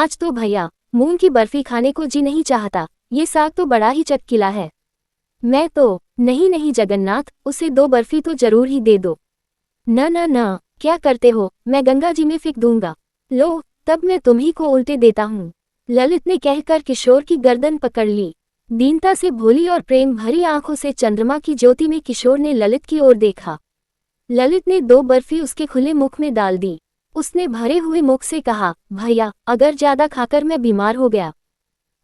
आज तो भैया मूंग की बर्फी खाने को जी नहीं चाहता, ये साग तो बड़ा ही चटकीला है। मैं तो नहीं नहीं जगन्नाथ, उसे 2 बर्फी तो जरूर ही दे दो। न न न, क्या करते हो, मैं गंगा जी में फेंक दूंगा। लो, तब मैं तुम्ही को उल्टे देता हूँ। ललित ने कहकर किशोर की गर्दन पकड़ ली। दीनता से भोली और प्रेम भरी आंखों से चंद्रमा की ज्योति में किशोर ने ललित की ओर देखा। ललित ने 2 बर्फी उसके खुले मुख में डाल दी। उसने भरे हुए मुख से कहा, भैया अगर ज्यादा खाकर मैं बीमार हो गया।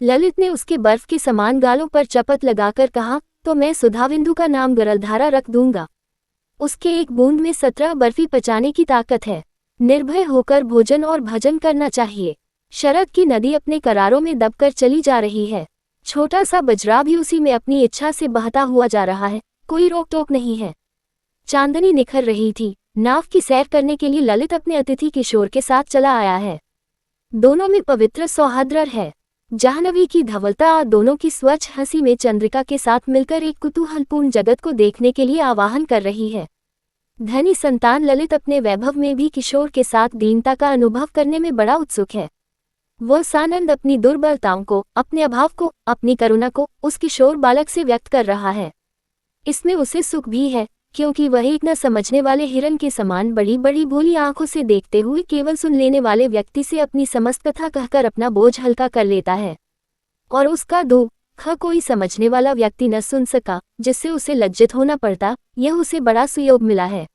ललित ने उसके बर्फ के समान गालों पर चपत लगाकर कहा, तो मैं सुधाबिंदु का नाम गरलधारा रख दूंगा। उसके एक बूंद में 17 बर्फी पचाने की ताकत है। निर्भय होकर भोजन और भजन करना चाहिए। शरद की नदी अपने करारों में दबकर चली जा रही है। छोटा सा बजरा भी उसी में अपनी इच्छा से बहता हुआ जा रहा है, कोई रोक टोक नहीं है। चांदनी निखर रही थी। नाव की सैर करने के लिए ललित अपने अतिथि किशोर के साथ चला आया है। दोनों में पवित्र सौहार्द है। जाह्नवी की धवलता और दोनों की स्वच्छ हंसी में चंद्रिका के साथ मिलकर एक कुतूहलपूर्ण जगत को देखने के लिए आवाहन कर रही है। धनी संतान ललित अपने वैभव में भी किशोर के साथ दीनता का अनुभव करने में बड़ा उत्सुक है। वह सानंद अपनी दुर्बलताओं को, अपने अभाव को, अपनी करुणा को उस किशोर बालक से व्यक्त कर रहा है। इसमें उसे सुख भी है, क्योंकि वह एक न समझने वाले हिरन के समान बड़ी बड़ी भोली आंखों से देखते हुए केवल सुन लेने वाले व्यक्ति से अपनी समस्त कथा कहकर अपना बोझ हल्का कर लेता है। और उसका दुख कोई समझने वाला व्यक्ति न सुन सका, जिससे उसे लज्जित होना पड़ता। यह उसे बड़ा सुयोग मिला है।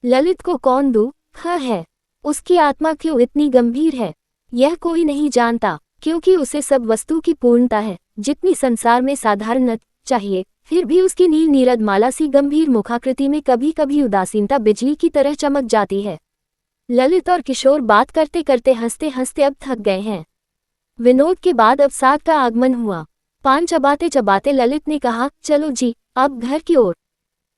ललित को कौन दुख है, उसकी आत्मा क्यों इतनी गंभीर है, यह कोई नहीं जानता, क्योंकि उसे सब वस्तु की पूर्णता है, जितनी संसार में साधारणत चाहिए। फिर भी उसकी नील नीरद माला सी गंभीर मुखाकृति में कभी कभी उदासीनता बिजली की तरह चमक जाती है। ललित और किशोर बात करते करते हंसते हंसते अब थक गए हैं। विनोद के बाद अब साग का आगमन हुआ। पान चबाते चबाते ललित ने कहा, चलो जी अब घर की ओर।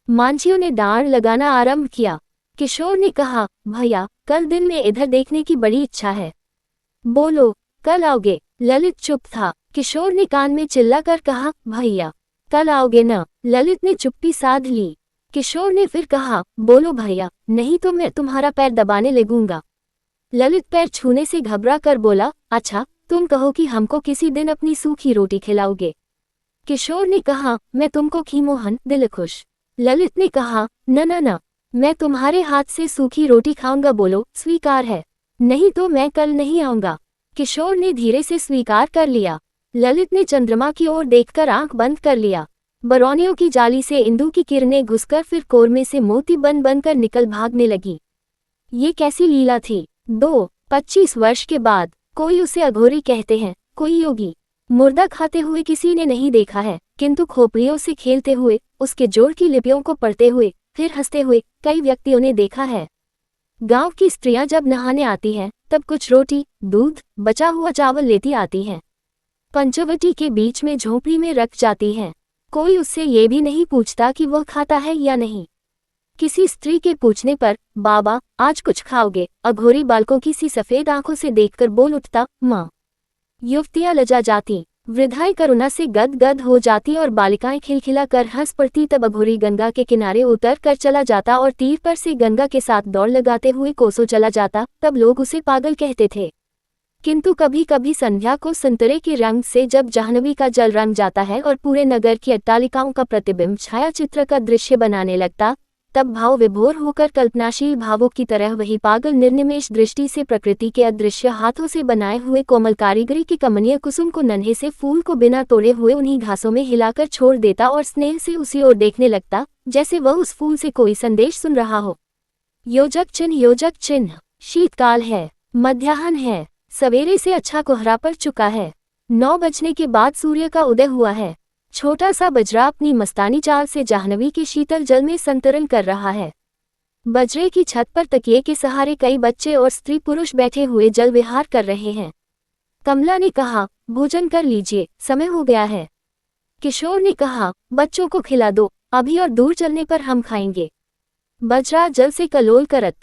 मांझियों ने डांड लगाना आरंभ किया। किशोर ने कहा, भैया कल दिन में इधर देखने की बड़ी इच्छा है। बोलो, कल आओगे? ललित चुप था। किशोर ने कान में चिल्लाकर कहा, भैया कल आओगे न? ललित ने चुप्पी साध ली। किशोर ने फिर कहा, बोलो भैया, नहीं तो मैं तुम्हारा पैर दबाने लगूंगा। ललित पैर छूने से घबरा कर बोला, अच्छा तुम कहो कि हमको किसी दिन अपनी सूखी रोटी खिलाओगे। किशोर ने कहा, मैं तुमको खीमोहन दिल खुश। ललित ने कहा, न न न, मैं तुम्हारे हाथ से सूखी रोटी खाऊंगा। बोलो स्वीकार है, नहीं तो मैं कल नहीं आऊंगा। किशोर ने धीरे से स्वीकार कर लिया। ललित ने चंद्रमा की ओर देखकर आंख बंद कर लिया। बरौनियों की जाली से इंदु की किरणें घुसकर फिर कोरमे से मोती बन बनकर निकल भागने लगी। ये कैसी लीला थी। 25 वर्ष के बाद कोई उसे अघोरी कहते हैं, कोई योगी। मुर्दा खाते हुए किसी ने नहीं देखा है, किंतु खोपड़ियों से खेलते हुए, उसके जोड़ की लिपियों को पढ़ते हुए, फिर हंसते हुए कई व्यक्तियों ने देखा है। गांव की स्त्रियां जब नहाने आती हैं, तब कुछ रोटी, दूध, बचा हुआ चावल लेती आती हैं। पंचवटी के बीच में झोंपड़ी में रख जाती हैं। कोई उससे ये भी नहीं पूछता कि वह खाता है या नहीं। किसी स्त्री के पूछने पर, बाबा आज कुछ खाओगे? अघोरी बालकों की सी सफेद आंखों से देखकर बोल उठता, माँ। युवतियां लजा जाती, वृद्धाएं करुणा से गदगद हो जाती और बालिकाएं खिलखिला कर हंस पड़ती। तब अघोरी गंगा के किनारे उतर कर चला जाता और तीर पर से गंगा के साथ दौड़ लगाते हुए कोसों चला जाता। तब लोग उसे पागल कहते थे। किंतु कभी कभी संध्या को संतरे के रंग से जब जाह्नवी का जल रंग जाता है और पूरे नगर की अट्टालिकाओं का प्रतिबिंब छाया चित्र का दृश्य बनाने लगता, तब भाव विभोर होकर कल्पनाशील भावों की तरह वही पागल निर्निमेष दृष्टि से प्रकृति के अदृश्य हाथों से बनाए हुए कोमल कारीगरी के कमनीय कुसुम को नन्हे से फूल को बिना तोड़े हुए उन्हीं घासों में हिलाकर छोड़ देता और स्नेह से उसी ओर देखने लगता, जैसे वह उस फूल से कोई संदेश सुन रहा हो। योजक चिन्ह। शीतकाल है, मध्याह्न है, सवेरे से अच्छा कोहरा पड़ चुका है। 9 बजने के बाद सूर्य का उदय हुआ है। छोटा सा बजरा अपनी मस्तानी चाल से जाह्नवी के शीतल जल में संतरण कर रहा है। बजरे की छत पर तकिए के सहारे कई बच्चे और स्त्री पुरुष बैठे हुए जल विहार कर रहे हैं। कमला ने कहा, भोजन कर लीजिए, समय हो गया है। किशोर ने कहा, बच्चों को खिला दो, अभी और दूर चलने पर हम खाएंगे। बजरा जल से कलोल करत